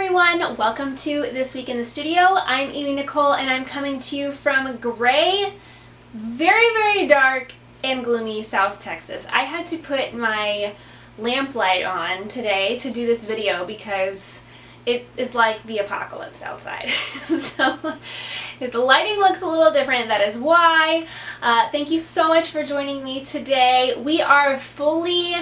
everyone, welcome to This Week in the Studio. I'm Nicole and I'm coming to you from gray, very dark and gloomy South Texas. I had to put my lamp light on today to do this video because it is like the apocalypse outside. So if the lighting looks a little different, that is why. Thank you so much for joining me today. We are fully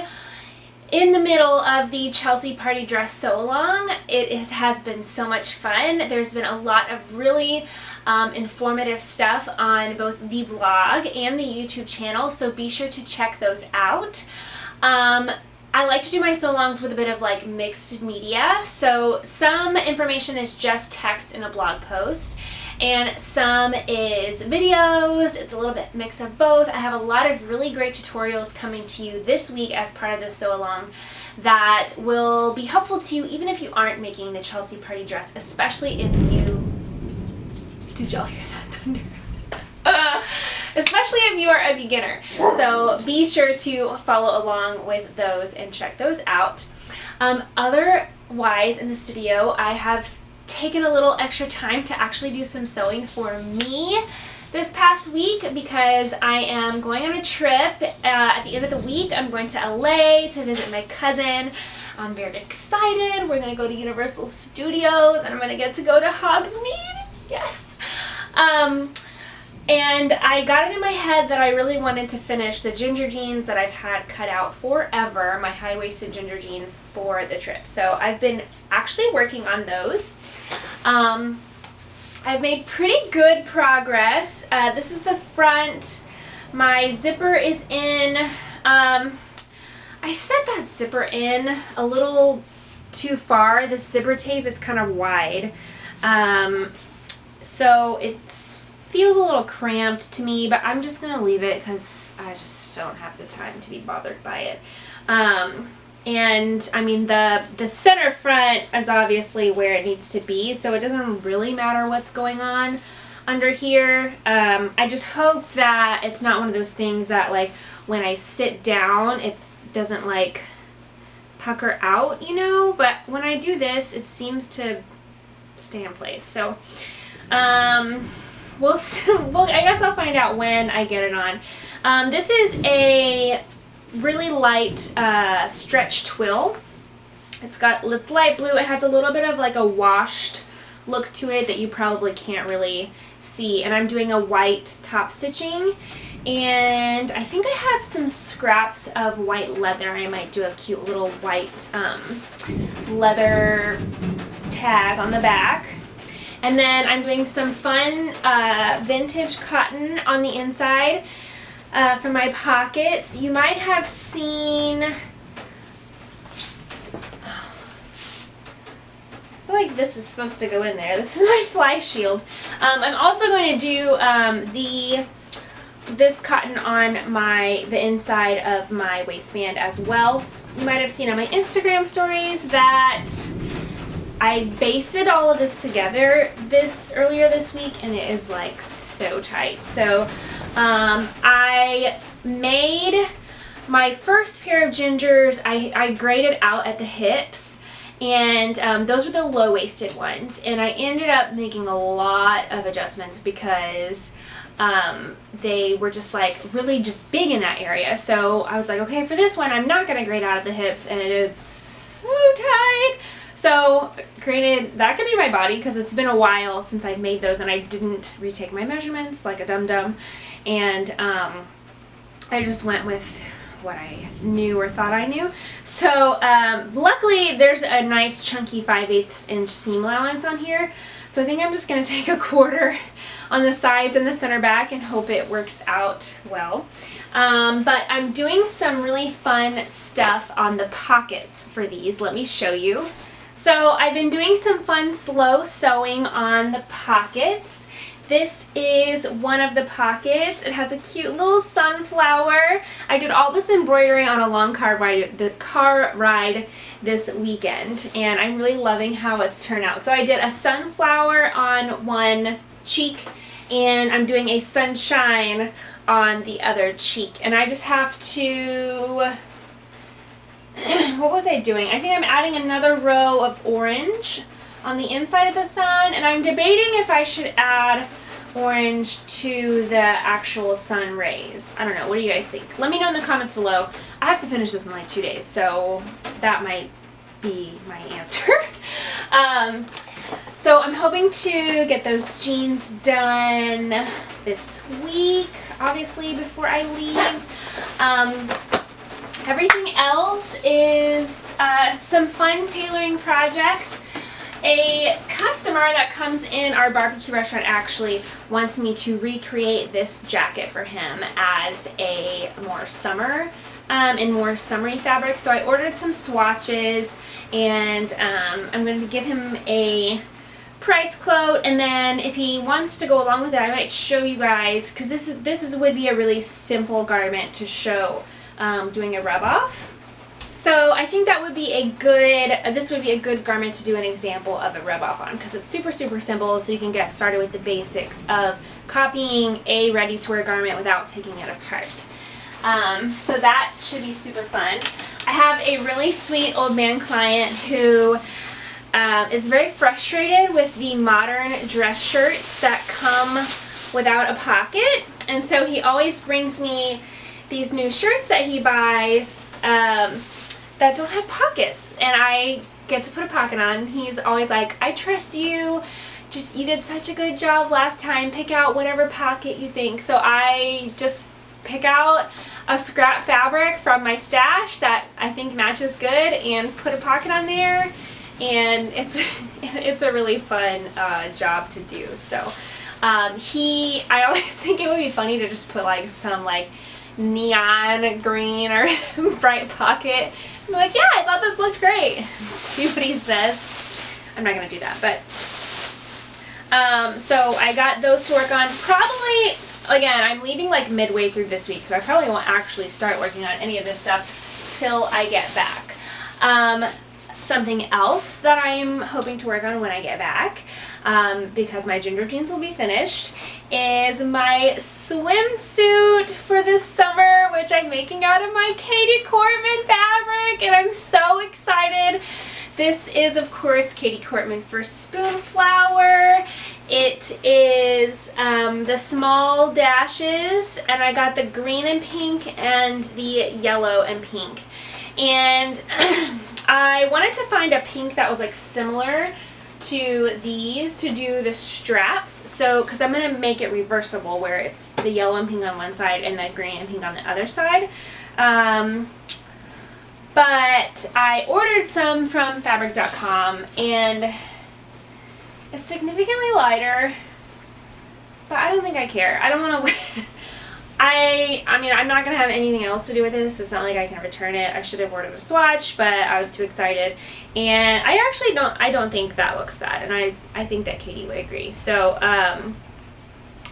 in the middle of the Chelsea party dress sew-along. It has been so much fun. There's been a lot of really informative stuff on both the blog and the YouTube channel, so be sure to check those out. I like to do my sew-alongs with a bit of like mixed media, so some information is just text in a blog post and some is videos. It's a little bit mix of both. I have a lot of really great tutorials coming to you this week as part of this sew-along that will be helpful to you even if you aren't making the Chelsea party dress, especially if you... Did y'all hear that thunder? Especially if you are a beginner. So be sure to follow along with those and check those out. Otherwise, in the studio, I have taken a little extra time to actually do some sewing for me this past week because I am going on a trip at the end of the week. I'm going to LA to visit my cousin. I'm very excited. We're going to go to Universal Studios and I'm going to get to go to Hogsmeade. Yes. And I got it in my head that I really wanted to finish the ginger jeans that I've had cut out forever, my high-waisted ginger jeans for the trip. So I've been actually working on those. I've made pretty good progress. This is the front. My zipper is in. I set that zipper in a little too far. This zipper tape is kind of wide. So it feels a little cramped to me, but I'm just gonna leave it because I just don't have the time to be bothered by it. And I mean the center front is obviously where it needs to be, so it doesn't really matter what's going on under here. I just hope that it's not one of those things that like when I sit down it doesn't like pucker out, you know, but when I do this it seems to stay in place. So I guess I'll find out when I get it on. This is a really light stretch twill. It's light blue. It has a little bit of like a washed look to it that you probably can't really see. And I'm doing a white top stitching. And I think I have some scraps of white leather. I might do a cute little white leather tag on the back. And then I'm doing some fun vintage cotton on the inside for my pockets. You might have seen, I feel like this is supposed to go in there. This is my fly shield. I'm also going to do this cotton on the inside of my waistband as well. You might have seen on my Instagram stories that I basted all of this together earlier this week and it is like so tight. So I made my first pair of gingers. I graded out at the hips and those were the low-waisted ones, and I ended up making a lot of adjustments because they were just like really just big in that area. So I was like, okay, for this one I'm not going to grade out at the hips and it's so tight. So, granted, that could be my body because it's been a while since I've made those and I didn't retake my measurements like a dum-dum. And I just went with what I knew or thought I knew. So, luckily, there's a nice chunky 5/8 inch seam allowance on here. So I think I'm just going to take a 1/4 on the sides and the center back and hope it works out well. But I'm doing some really fun stuff on the pockets for these. Let me show you. So I've been doing some fun slow sewing on the pockets. This is one of the pockets. It has a cute little sunflower. I did all this embroidery on a long car ride this weekend, and I'm really loving how it's turned out. So I did a sunflower on one cheek, and I'm doing a sunshine on the other cheek. And I just have to what was I doing? I think I'm adding another row of orange on the inside of the sun, and I'm debating if I should add orange to the actual sun rays. I don't know. What do you guys think? Let me know in the comments below. I have to finish this in like 2 days, so that might be my answer. So I'm hoping to get those jeans done this week, obviously, before I leave. Everything else is some fun tailoring projects. A customer that comes in our barbecue restaurant actually wants me to recreate this jacket for him as a more summer, in more summery fabric. So I ordered some swatches, and I'm going to give him a price quote, and then if he wants to go along with it, I might show you guys, because this would be a really simple garment to show doing a rub off. So I think that would be a good, this would be a good garment to do an example of a rub off on, because it's super simple, so you can get started with the basics of copying a ready to wear garment without taking it apart. So that should be super fun. I have a really sweet old man client who is very frustrated with the modern dress shirts that come without a pocket, and so he always brings me these new shirts that he buys that don't have pockets, and I get to put a pocket on. He's always like, I trust you, you did such a good job last time, pick out whatever pocket you think. So I just pick out a scrap fabric from my stash that I think matches good and put a pocket on there, and it's a really fun job to do. So I always think it would be funny to just put like some like neon green or bright pocket. I'm like, yeah, I thought this looked great. See what he says. I'm not gonna do that, but so I got those to work on. Probably, again, I'm leaving like midway through this week, so I probably won't actually start working on any of this stuff till I get back. Something else that I'm hoping to work on when I get back, because my ginger jeans will be finished, is my swimsuit for this summer, which I'm making out of my Katie Courtman fabric, and I'm so excited. This is, of course, Katie Courtman for Spoonflower. It is the small dashes, and I got the green and pink and the yellow and pink. And I wanted to find a pink that was like similar to these to do the straps, so because I'm going to make it reversible where it's the yellow and pink on one side and the green and pink on the other side. But I ordered some from fabric.com, and it's significantly lighter, but I don't think I care. I don't want to I mean, I'm not going to have anything else to do with this. It's not like I can return it. I should have ordered a swatch, but I was too excited. And I actually don't think that looks bad. And I think that Katie would agree. So,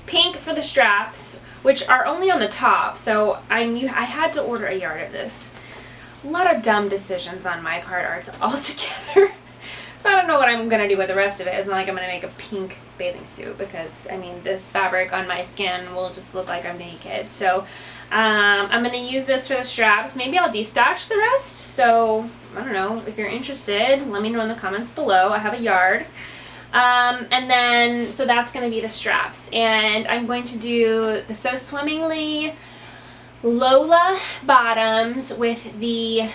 pink for the straps, which are only on the top. So, I had to order a yard of this. A lot of dumb decisions on my part altogether. So I don't know what I'm going to do with the rest of it. It's not like I'm going to make a pink bathing suit, because, I mean, this fabric on my skin will just look like I'm naked. So I'm going to use this for the straps. Maybe I'll destash the rest. So I don't know. If you're interested, let me know in the comments below. I have a yard. And then, so that's going to be the straps. And I'm going to do the So Swimmingly Lola bottoms with the...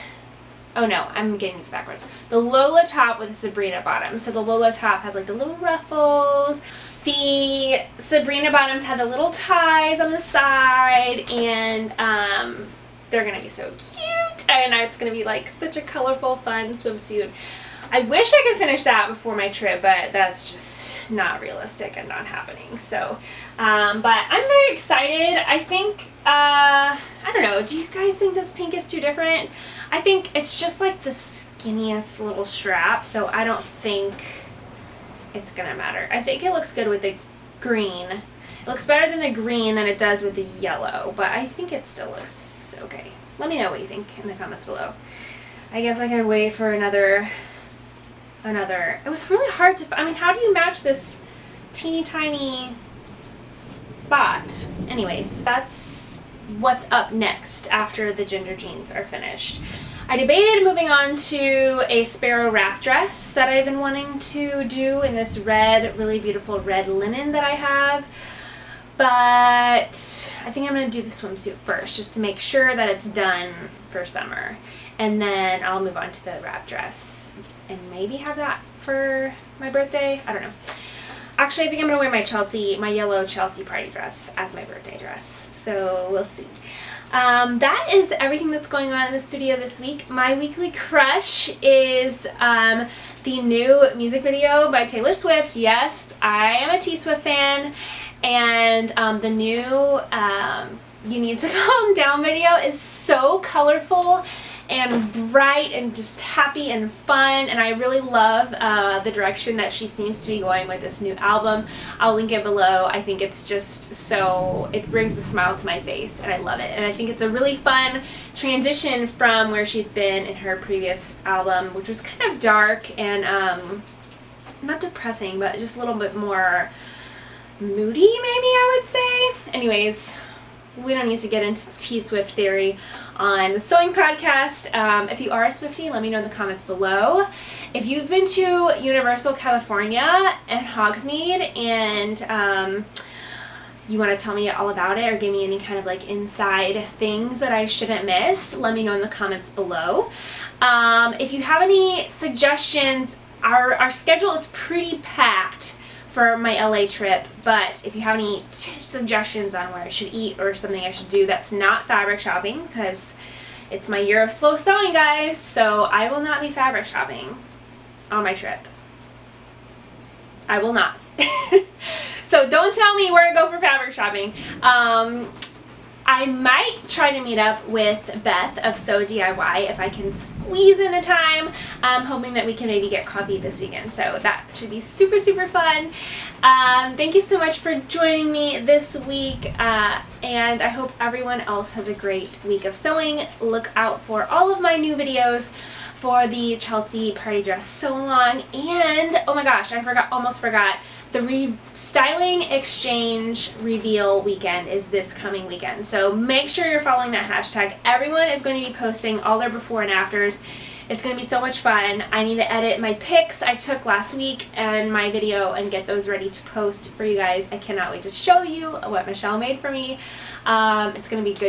Oh no, I'm getting this backwards. The Lola top with the Sabrina bottom. So the Lola top has like the little ruffles. The Sabrina bottoms have the little ties on the side, and they're gonna be so cute. And it's gonna be like such a colorful, fun swimsuit. I wish I could finish that before my trip, but that's just not realistic and not happening. So, but I'm very excited. I think, I don't know, do you guys think this pink is too different? I think it's just like the skinniest little strap, so I don't think it's gonna matter. I think it looks good with the green. It looks better than the green than it does with the yellow, but I think it still looks okay. Let me know what you think in the comments below. I guess I could wait for another. It was really hard to, I mean, how do you match this teeny tiny spot? Anyways, that's what's up next after the ginger jeans are finished. I debated moving on to a sparrow wrap dress that I've been wanting to do in this red, really beautiful red linen that I have. But I think I'm going to do the swimsuit first just to make sure that it's done for summer. And then I'll move on to the wrap dress and maybe have that for my birthday. I don't know. Actually, I think I'm going to wear my yellow Chelsea party dress as my birthday dress. So we'll see. That is everything that's going on in the studio this week. My weekly crush is the new music video by Taylor Swift. Yes, I am a T-Swift fan. And the new You Need to Calm Down video is so colorful and bright and just happy and fun, and I really love the direction that she seems to be going with this new album. I'll link it below. I think it's just so, it brings a smile to my face, and I love it. And I think it's a really fun transition from where she's been in her previous album, which was kind of dark and not depressing, but just a little bit more moody, maybe I would say. Anyways, we don't need to get into T-Swift theory on the Sewing Podcast. If you are a Swiftie, let me know in the comments below. If you've been to Universal California and Hogsmeade and you want to tell me all about it or give me any kind of like inside things that I shouldn't miss, let me know in the comments below. If you have any suggestions, our schedule is pretty packed for my LA trip, but if you have any suggestions on where I should eat or something I should do that's not fabric shopping, because it's my year of slow sewing, guys, so I will not be fabric shopping on my trip. I will not. So don't tell me where to go for fabric shopping. I might try to meet up with Beth of Sew DIY if I can squeeze in a time. I'm hoping that we can maybe get coffee this weekend, so that should be super, super fun. Thank you so much for joining me this week, and I hope everyone else has a great week of sewing. Look out for all of my new videos for the Chelsea party dress sew-along, and oh my gosh, almost forgot, the restyling exchange reveal weekend is this coming weekend. So make sure you're following that hashtag. Everyone is going to be posting all their before and afters. It's going to be so much fun. I need to edit my pics I took last week and my video and get those ready to post for you guys. I cannot wait to show you what Michelle made for me. It's going to be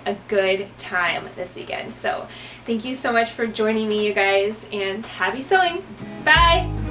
a good time this weekend. So thank you so much for joining me, you guys, and happy sewing. Bye!